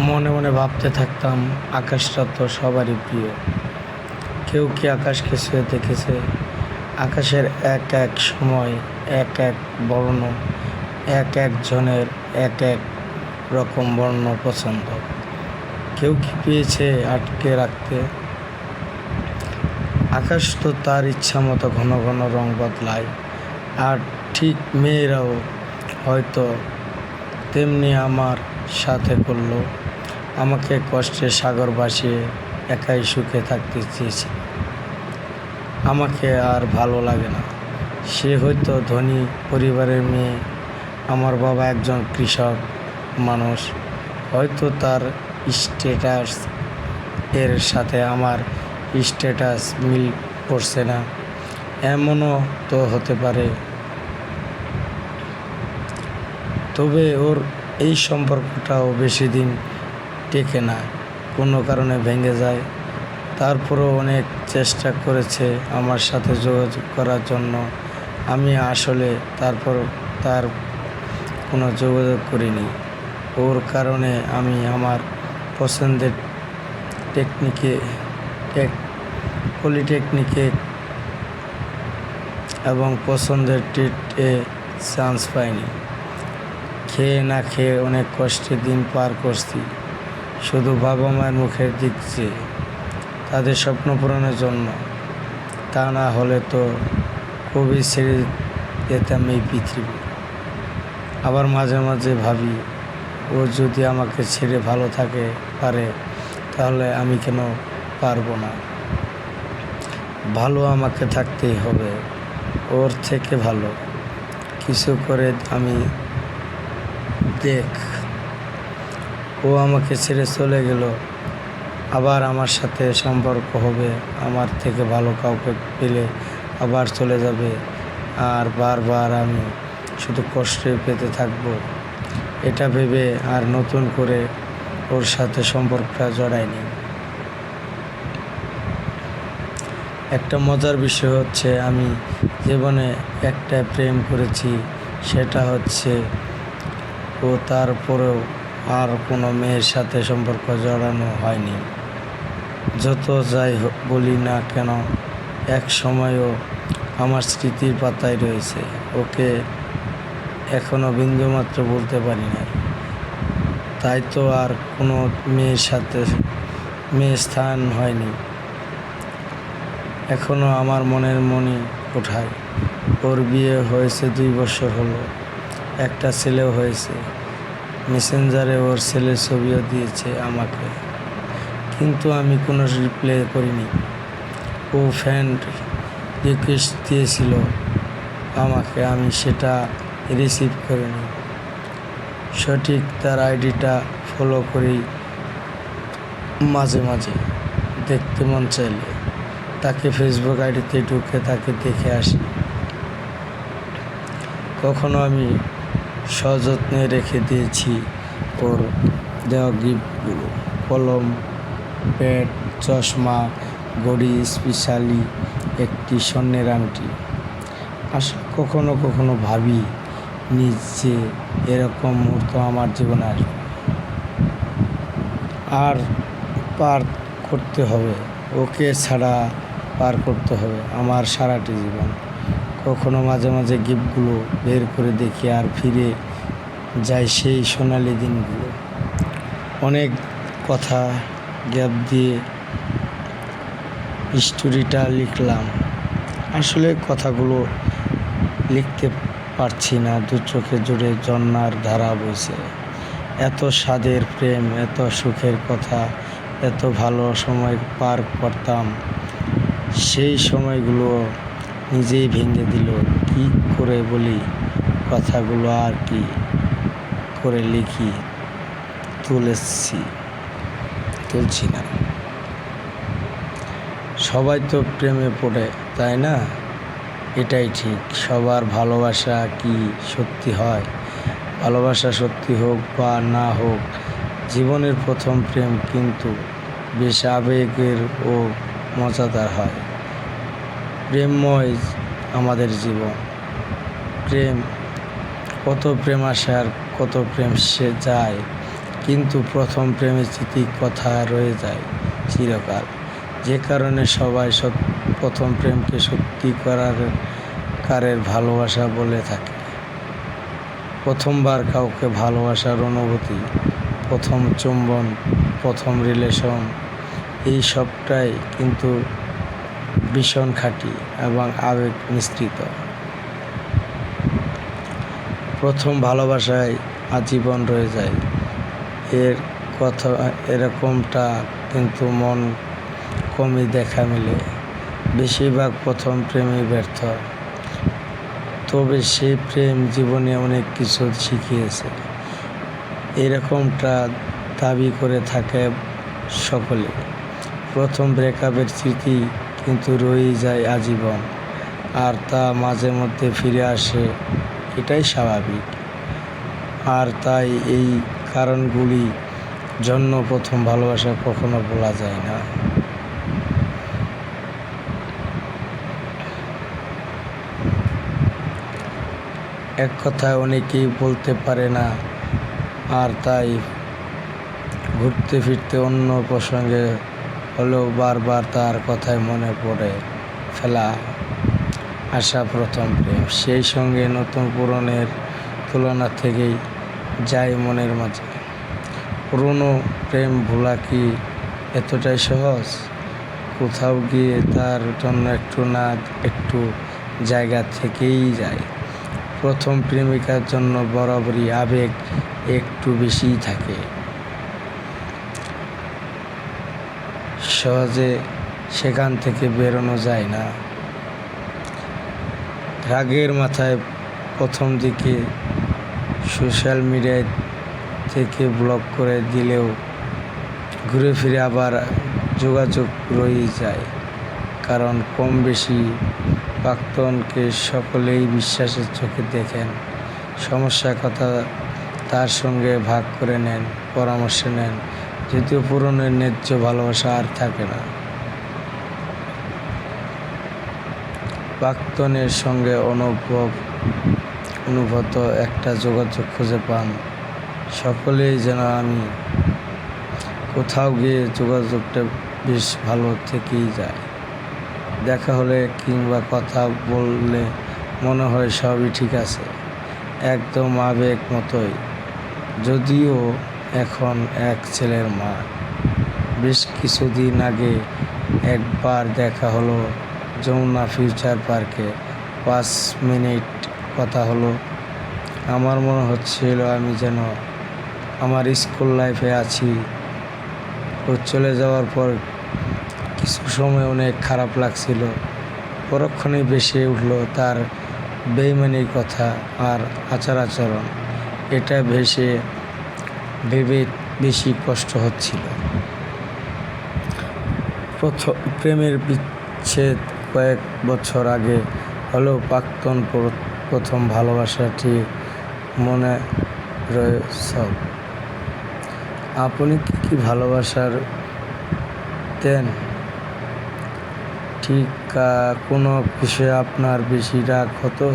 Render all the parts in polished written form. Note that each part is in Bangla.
মনে মনে ভাবতে থাকতাম, আকাশটা তো সবারই প্রিয়। কেউ কি আকাশকে ছুঁয়ে দেখেছে? আকাশের এক এক সময় এক এক বর্ণ, এক একজনের এক এক রকম বর্ণ পছন্দ। কেউ কি পেয়েছে আটকে রাখতে? আকাশ তো তার ইচ্ছা মতো ঘন ঘন রং বদলায়, আর ঠিক মেয়েরাও হয়তো তেমনি আমার সাথে করলো। আমাকে কষ্টে সাগর ভাসিয়ে একাই সুখে থাকতে চেয়েছে। আমাকে আর ভালো লাগে না। সে হয়তো ধনী পরিবারের মেয়ে, আমার বাবা একজন কৃষক মানুষ। হয়তো তার স্ট্যাটাস এর সাথে আমার স্ট্যাটাস মিল করছে না, এমনও তো হতে পারে। তবে ওর এই সম্পর্কটাও বেশি দিন টেকে না, কোনো কারণে ভেঙে যায়। তারপরও অনেক চেষ্টা করেছে আমার সাথে যোগাযোগ করার জন্য। আমি আসলে তার কোনো যোগাযোগ করিনি। ওর কারণে আমি আমার পছন্দের পলিটেকনিকে এবং পছন্দের ট্রিটে চান্স পাইনি। খেয়ে না খেয়ে অনেক কষ্টে দিন পার করছি, শুধু বাবা মায়ের মুখের দিক চেয়ে, তাদের স্বপ্ন পূরণের জন্য। তা না হলে তো কবি ছেড়ে যেতাম এই পৃথিবী। আবার মাঝে মাঝে ভাবি, ও যদি আমাকে ছেড়ে ভালো থাকে পারে, তাহলে আমি কেন পারবো না? ভালো আমাকে থাকতেই হবে, ওর থেকে ভালো কিছু করে আমি ও আমাকে ছেড়ে চলে গেল, আবার আমার সাথে সম্পর্ক হবে, আমার থেকে ভালো কাউকে পেলে আবার চলে যাবে, আর বারবার আমি শুধু কষ্টই পেতে থাকবো। এটা ভেবে আর নতুন করে ওর সাথে সম্পর্কটা জড়াইনি। একটা মজার বিষয় হচ্ছে, আমি জীবনে একটা প্রেম করেছি, সেটা হচ্ছে ও, তারপরেও আর কোনো মেয়ের সাথে সম্পর্ক জড়ানো হয়নি। যত যাই বলি না কেন, এক সময়ও আমার স্মৃতির পাতায় রয়েছে। ওকে এখনো বিন্দুমাত্র বলতে পারি না, তাই তো আর কোনো মেয়ের সাথে স্থান হয়নি। এখনো আমার মনের মনি কোঠায়। ওর বিয়ে হয়েছে 2 বছর হলো, একটা ছেলেও হয়েছে। মেসেঞ্জারে ওর ছেলের ছবিও দিয়েছে আমাকে, কিন্তু আমি কোনো রিপ্লাই করিনি। ও ফ্রেন্ড রিকোয়েস্ট দিয়েছিল আমাকে, আমি সেটা রিসিভ করিনি। সঠিক তার আইডিটা ফলো করি মাঝে মাঝে, দেখতে মন চাইলে তাকে ফেসবুক আইডিতে ঢুকে তাকে দেখে আসি। কখনো আমি সযত্নে রেখে দিয়েছি ওর দেওয়া গিফটগুলো, কলম, প্যাড, চশমা, ঘড়ি, স্পেশালি একটি স্বর্ণের আংটি। আসলে কখনো কখনো ভাবি যে এরকম মুহূর্ত আমার জীবনে আসবে, আর পার করতে হবে, ওকে ছাড়া পার করতে হবে আমার সারাটি জীবন। কখনো মাঝে মাঝে গিফটগুলো বের করে দেখি আর ফিরে যাই সেই সোনালি দিনগুলো। অনেক কথা গ্যাপ দিয়ে স্টোরিটা লিখলাম। আসলে কথাগুলো লিখতে পারছি না, 2 চোখে জুড়ে ঝর্ণার ধারা বইছে। এত স্বাদের প্রেম, এত সুখের কথা, এত ভালো সময় পার করতাম, সেই সময়গুলো নিজেই ভেঙে দিল। কি করে বলি কথাগুলো, আর কি করে লিখি, তুলছি না। সবাই তো প্রেমে পড়ে, তাই না? এটাই ঠিক। সবার ভালোবাসা কি সত্যি হয়? ভালোবাসা সত্যি হোক বা না হোক, জীবনের প্রথম প্রেম কিন্তু বেশ আবেগের ও মজাদার হয়। প্রেমময় আমাদের জীবন। কত প্রেম আসে আর কত প্রেম সে যায়, কিন্তু প্রথম প্রেমের স্মৃতি কথা রয়ে যায় চিরকাল। যে কারণে সবাই প্রথম প্রেমকে সত্যিকারের ভালোবাসা বলে থাকে। প্রথমবার কাউকে ভালোবাসার অনুভূতি, প্রথম চুম্বন, প্রথম রিলেশন, এই সবটাই কিন্তু ভীষণ খাঁটি এবং আবেগ মিশ্রিত। প্রথম ভালোবাসায় আজীবন রয়ে যায় এর কথা, এরকমটা কিন্তু মন কমই দেখা মেলে। বেশিরভাগ প্রথম প্রেমই ব্যর্থ, তবে সেই প্রেম জীবনে অনেক কিছু শিখিয়েছে, এরকমটা দাবি করে থাকে সকলে। প্রথম ব্রেকআপের স্মৃতি কিন্তু রয়েই যায় আজীবন, আর তা মাঝে মধ্যে ফিরে আসে, এটাই স্বাভাবিক। আর তাই এই কারণগুলি জন্য প্রথম ভালোবাসা কখনো ভোলা যায় না। এক কথায় অনেকেই বলতে পারে না, আর তাই ঘুরতে ফিরতে অন্য প্রসঙ্গে হলেও বারবার তার কথায় মনে পড়ে ফেলা আসা প্রথম প্রেম। সেই সঙ্গে নতুন পুরনের তুলনা থেকেই যায় মনের মাঝে। পুরনো প্রেম ভোলা কি এতটাই সহজ? কোথাও গিয়ে তার জন্য একটু জায়গা থেকেই যায়। প্রথম প্রেমিকার জন্য বরাবরই আবেগ একটু বেশিই থাকে, সহজে সেখান থেকে বেরোনো যায় না। রাগের মাথায় প্রথম দিকে সোশ্যাল মিডিয়া থেকে ব্লক করে দিলেও ঘুরে ফিরে আবার যোগাযোগ রয়েই যায়, কারণ কম বেশি প্রাক্তনকে সকলেই বিশ্বাসের চোখে দেখেন। সমস্যার কথা তার সঙ্গে ভাগ করে নেন, পরামর্শ নেন, যদিও পুরনের ন্যায্য ভালোবাসা আর থাকে না। প্রাক্তনের সঙ্গে অনুভূত একটা যোগাযোগ খুঁজে পান সকলেই, যেন আমি কোথাও গিয়ে যোগাযোগটা বেশ ভালো থেকেই যায়। দেখা হলে কিংবা কথা বললে মনে হয় সবই ঠিক আছে, একদম আবেগ মতোই। যদিও এখন এক ছেলের মা। বেশ কিছুদিন আগে একবার দেখা হলো যমুনা ফিউচার পার্কে, 5 মিনিট কথা হলো। আমার মনে হচ্ছিল আমি যেন আমার স্কুল লাইফে আছি। ও চলে যাওয়ার পর কিছু সময় অনেক খারাপ লাগছিল। পরক্ষণেই ভেসে উঠল তার বেইমানির কথা আর আচার-আচরণ। এটা ভেবে বেশি কষ্ট হচ্ছিল। প্রথম প্রেমের বিচ্ছেদ কয়েক বছর আগে হলেও প্রাক্তন প্রথম ভালোবাসাটি মনে রয়ে সব। আপনি কি ভালোবাসার দেন? ঠিক কোনো বিষয়ে আপনার বেশি রাগ হতো?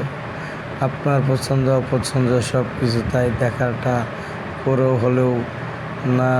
আপনার পছন্দ অপছন্দ সব কিছু তাই দেখাটা করেও হলেও না